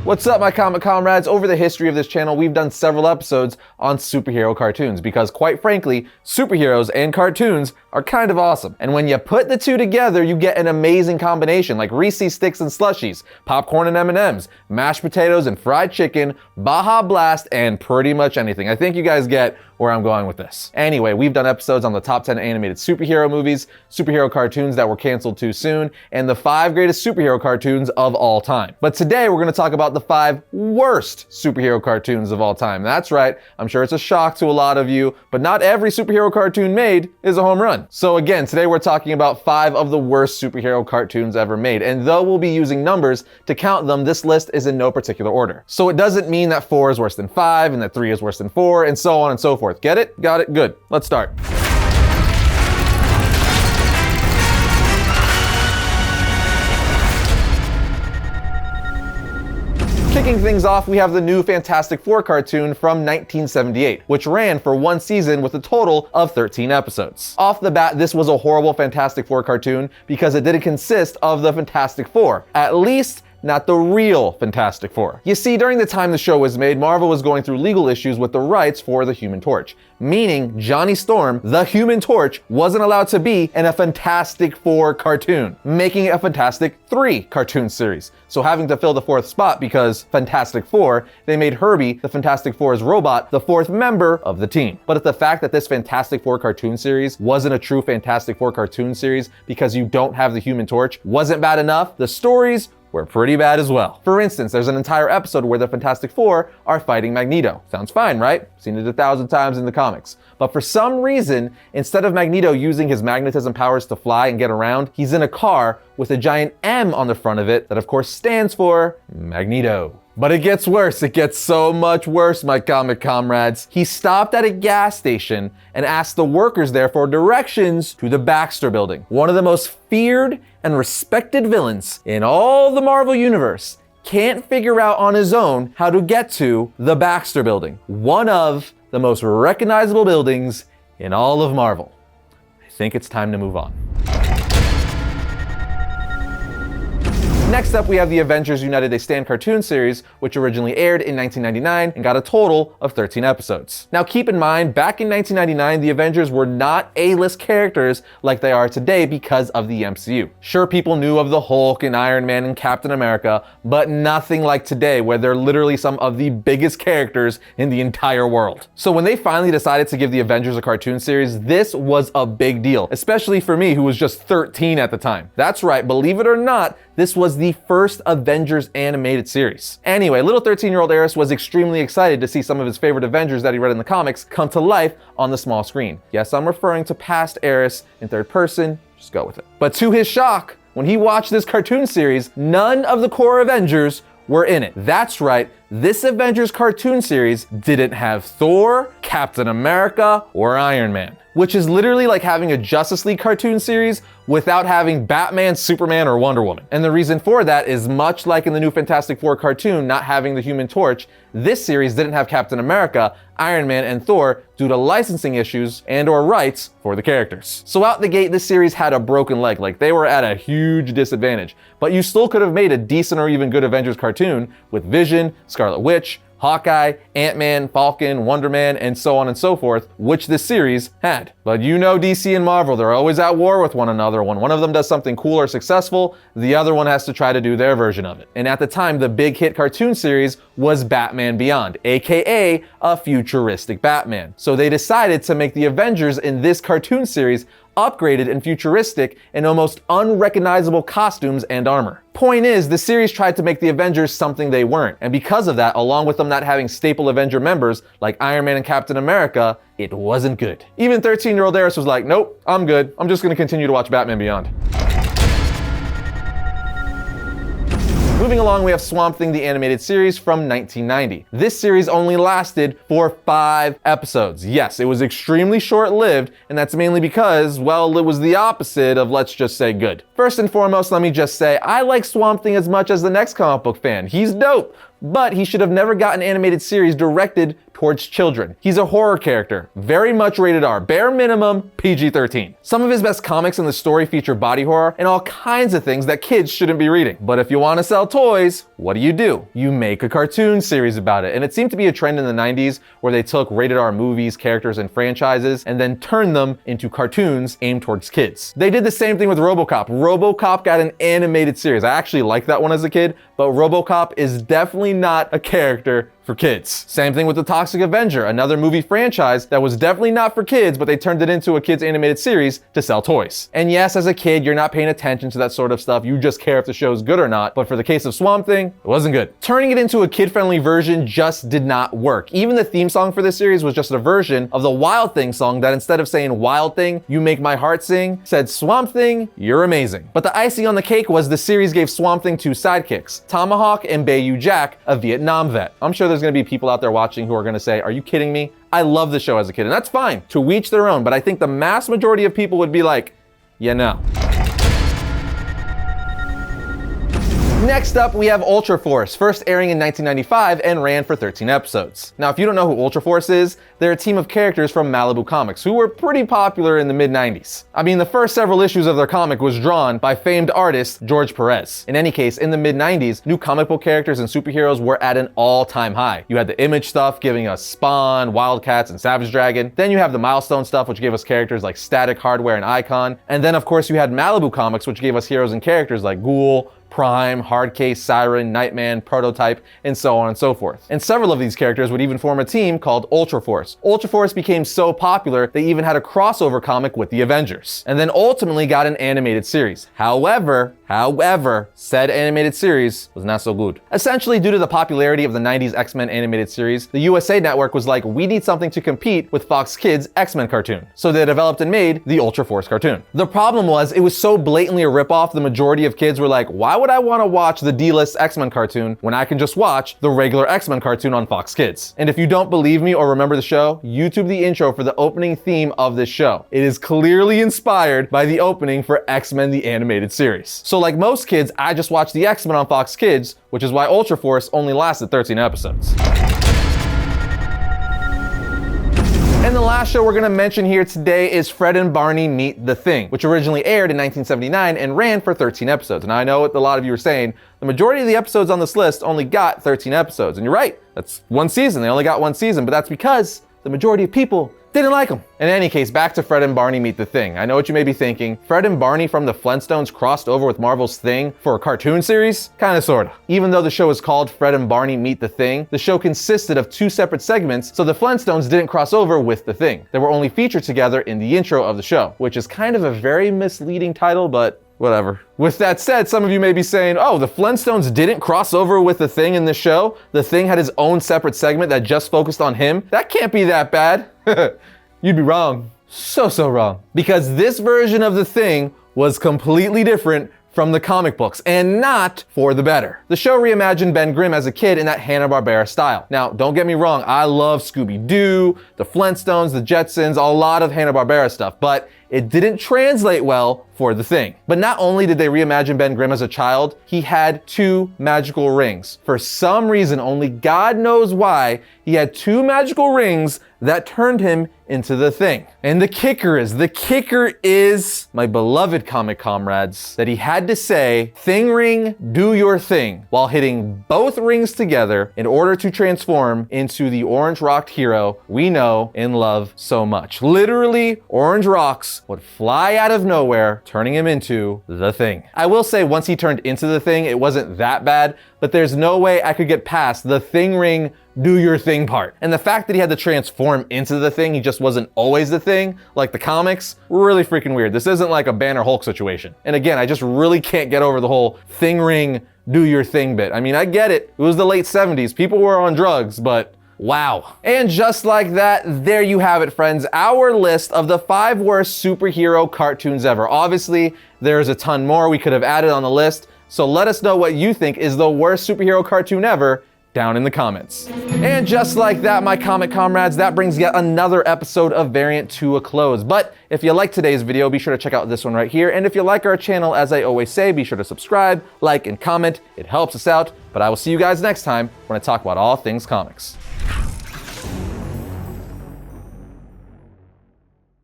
What's up, my comic comrades? Over the history of this channel, we've done several episodes on superhero cartoons because, quite frankly, superheroes and cartoons are kind of awesome. And when you put the two together, you get an amazing combination like Reese's Sticks and Slushies, popcorn and M&Ms, mashed potatoes and fried chicken, Baja Blast, and pretty much anything. I think you guys get where I'm going with this. Anyway, we've done episodes on the top 10 animated superhero movies, superhero cartoons that were canceled too soon, and the 5 greatest superhero cartoons of all time. But today we're going to talk about the 5 worst superhero cartoons of all time. That's right, I'm sure it's a shock to a lot of you, but not every superhero cartoon made is a home run. So again, today we're talking about 5 of the worst superhero cartoons ever made, and though we'll be using numbers to count them, this list is in no particular order. So it doesn't mean that 4 is worse than 5, and that 3 is worse than 4, and so on and so forth. Get it? Got it? Good. Let's start. Kicking things off, we have the new Fantastic Four cartoon from 1978, which ran for 1 season with a total of 13 episodes. Off the bat, this was a horrible Fantastic Four cartoon because it didn't consist of the Fantastic Four. At least, not the real Fantastic Four. You see, during the time the show was made, Marvel was going through legal issues with the rights for the Human Torch, meaning Johnny Storm, the Human Torch, wasn't allowed to be in a Fantastic Four cartoon, making it a Fantastic 3 cartoon series. So having to fill the 4th spot because Fantastic Four, they made Herbie, the Fantastic Four's robot, the 4th member of the team. But the fact that this Fantastic Four cartoon series wasn't a true Fantastic Four cartoon series because you don't have the Human Torch wasn't bad enough, the stories were pretty bad as well. For instance, there's an entire episode where the Fantastic Four are fighting Magneto. Sounds fine, right? Seen it 1,000 times in the comics. But for some reason, instead of Magneto using his magnetism powers to fly and get around, he's in a car with a giant M on the front of it that of course stands for Magneto. But it gets worse. It gets so much worse, my comic comrades. He stopped at a gas station and asked the workers there for directions to the Baxter Building. One of the most feared and respected villains in all the Marvel Universe can't figure out on his own how to get to the Baxter Building, one of the most recognizable buildings in all of Marvel. I think it's time to move on. Next up, we have the Avengers United They Stand cartoon series, which originally aired in 1999 and got a total of 13 episodes. Now keep in mind, back in 1999, the Avengers were not A-list characters like they are today because of the MCU. Sure, people knew of the Hulk and Iron Man and Captain America, but nothing like today, where they're literally some of the biggest characters in the entire world. So when they finally decided to give the Avengers a cartoon series, this was a big deal, especially for me, who was just 13 at the time. That's right, believe it or not, this was the first Avengers animated series. Anyway, little 13-year-old Arris was extremely excited to see some of his favorite Avengers that he read in the comics come to life on the small screen. Yes, I'm referring to past Arris in third person, just go with it. But to his shock, when he watched this cartoon series, none of the core Avengers were in it. That's right, this Avengers cartoon series didn't have Thor, Captain America, or Iron Man, which is literally like having a Justice League cartoon series without having Batman, Superman, or Wonder Woman. And the reason for that is much like in the new Fantastic Four cartoon not having the Human Torch, this series didn't have Captain America, Iron Man, and Thor due to licensing issues and or rights for the characters. So out the gate, this series had a broken leg, like they were at a huge disadvantage. But you still could have made a decent or even good Avengers cartoon with Vision, Scarlet Witch, Hawkeye, Ant-Man, Falcon, Wonder Man, and so on and so forth, which this series had. But you know DC and Marvel, they're always at war with one another. When one of them does something cool or successful, the other one has to try to do their version of it. And at the time, the big hit cartoon series was Batman Beyond, aka a futuristic Batman. So they decided to make the Avengers in this cartoon series upgraded and futuristic in almost unrecognizable costumes and armor. Point is, the series tried to make the Avengers something they weren't, and because of that, along with them not having staple Avenger members like Iron Man and Captain America, it wasn't good. Even 13-year-old Arris was like, nope, I'm good. I'm just gonna continue to watch Batman Beyond. Moving along, we have Swamp Thing, the animated series from 1990. This series only lasted for 5 episodes. Yes, it was extremely short-lived, and that's mainly because, well, it was the opposite of, let's just say, good. First and foremost, let me just say, I like Swamp Thing as much as the next comic book fan. He's dope. but he should have never got an animated series directed towards children. He's a horror character, very much rated R, bare minimum PG-13. Some of his best comics in the story feature body horror and all kinds of things that kids shouldn't be reading. But if you want to sell toys, what do? You make a cartoon series about it. And it seemed to be a trend in the 90s where they took rated R movies, characters, and franchises and then turned them into cartoons aimed towards kids. They did the same thing with RoboCop. RoboCop got an animated series. I actually liked that one as a kid, but RoboCop is definitely not a character for kids. Same thing with The Toxic Avenger, another movie franchise that was definitely not for kids, but they turned it into a kids animated series to sell toys. And yes, as a kid, you're not paying attention to that sort of stuff. You just care if the show's good or not. But for the case of Swamp Thing, it wasn't good. Turning it into a kid-friendly version just did not work. Even the theme song for this series was just a version of the Wild Thing song that instead of saying Wild Thing, you make my heart sing, said Swamp Thing, you're amazing. But the icing on the cake was the series gave Swamp Thing two sidekicks, Tomahawk and Bayou Jack, a Vietnam vet. I'm sure there's gonna be people out there watching who are gonna say, are you kidding me? I love the show as a kid, and that's fine, to each their own, but I think the mass majority of people would be like, yeah, no. Next up, we have Ultraforce, first airing in 1995 and ran for 13 episodes. Now, if you don't know who Ultraforce is, they're a team of characters from Malibu Comics who were pretty popular in the mid-90s. I mean, the first several issues of their comic was drawn by famed artist George Perez. In any case, in the mid-90s, new comic book characters and superheroes were at an all-time high. You had the Image stuff giving us Spawn, Wildcats, and Savage Dragon. Then you have the Milestone stuff, which gave us characters like Static, Hardware, and Icon. And then, of course, you had Malibu Comics, which gave us heroes and characters like Ghoul, Prime, Hardcase, Siren, Nightman, Prototype, and so on and so forth. And several of these characters would even form a team called Ultraforce. Ultraforce became so popular, they even had a crossover comic with the Avengers, and then ultimately got an animated series. However, said animated series was not so good. Essentially, due to the popularity of the 90s X-Men animated series, the USA Network was like, we need something to compete with Fox Kids' X-Men cartoon. So they developed and made the Ultraforce cartoon. The problem was, it was so blatantly a ripoff, the majority of kids were like, why would I want to watch the D-list X-Men cartoon when I can just watch the regular X-Men cartoon on Fox Kids? And if you don't believe me or remember the show, YouTube the intro for the opening theme of this show. It is clearly inspired by the opening for X-Men the animated series. So like most kids, I just watched the X-Men on Fox Kids, which is why Ultraforce only lasted 13 episodes. And the last show we're gonna mention here today is Fred and Barney Meet the Thing, which originally aired in 1979 and ran for 13 episodes. And I know what a lot of you are saying, the majority of the episodes on this list only got 13 episodes. And you're right, that's one season, they only got one season, but that's because the majority of people didn't like them. In any case, back to Fred and Barney Meet the Thing. I know what you may be thinking. Fred and Barney from the Flintstones crossed over with Marvel's Thing for a cartoon series? Kinda sorta. Even though the show is called Fred and Barney Meet the Thing, the show consisted of two separate segments, so the Flintstones didn't cross over with the Thing. They were only featured together in the intro of the show, which is kind of a very misleading title, but whatever. With that said, some of you may be saying, oh, the Flintstones didn't cross over with the Thing in this show? The Thing had his own separate segment that just focused on him? That can't be that bad. You'd be wrong. So wrong. Because this version of the Thing was completely different from the comic books, and not for the better. The show reimagined Ben Grimm as a kid in that Hanna-Barbera style. Now, don't get me wrong, I love Scooby-Doo, the Flintstones, the Jetsons, a lot of Hanna-Barbera stuff, but it didn't translate well for the Thing. But not only did they reimagine Ben Grimm as a child, he had two magical rings. For some reason, only God knows why, he had two magical rings that turned him into the Thing. And the kicker is, my beloved comic comrades, that he had to say, Thing ring, do your thing, while hitting both rings together in order to transform into the orange-rocked hero we know and love so much. Literally, orange rocks would fly out of nowhere, turning him into the Thing. I will say, once he turned into the Thing, it wasn't that bad, but there's no way I could get past the Thing ring, do your thing part. And the fact that he had to transform into the Thing, he just wasn't always the Thing, like the comics, really freaking weird. This isn't like a Banner Hulk situation. And again, I just really can't get over the whole Thing ring, do your thing bit. I mean, I get it. It was the late 70s. People were on drugs, but wow. And just like that, there you have it, friends. Our list of the 5 worst superhero cartoons ever. Obviously, there's a ton more we could have added on the list. So let us know what you think is the worst superhero cartoon ever down in the comments. And just like that, my comic comrades, that brings yet another episode of Variant to a close. But if you like today's video, be sure to check out this one right here. And if you like our channel, as I always say, be sure to subscribe, like, and comment. It helps us out. But I will see you guys next time when I talk about all things comics.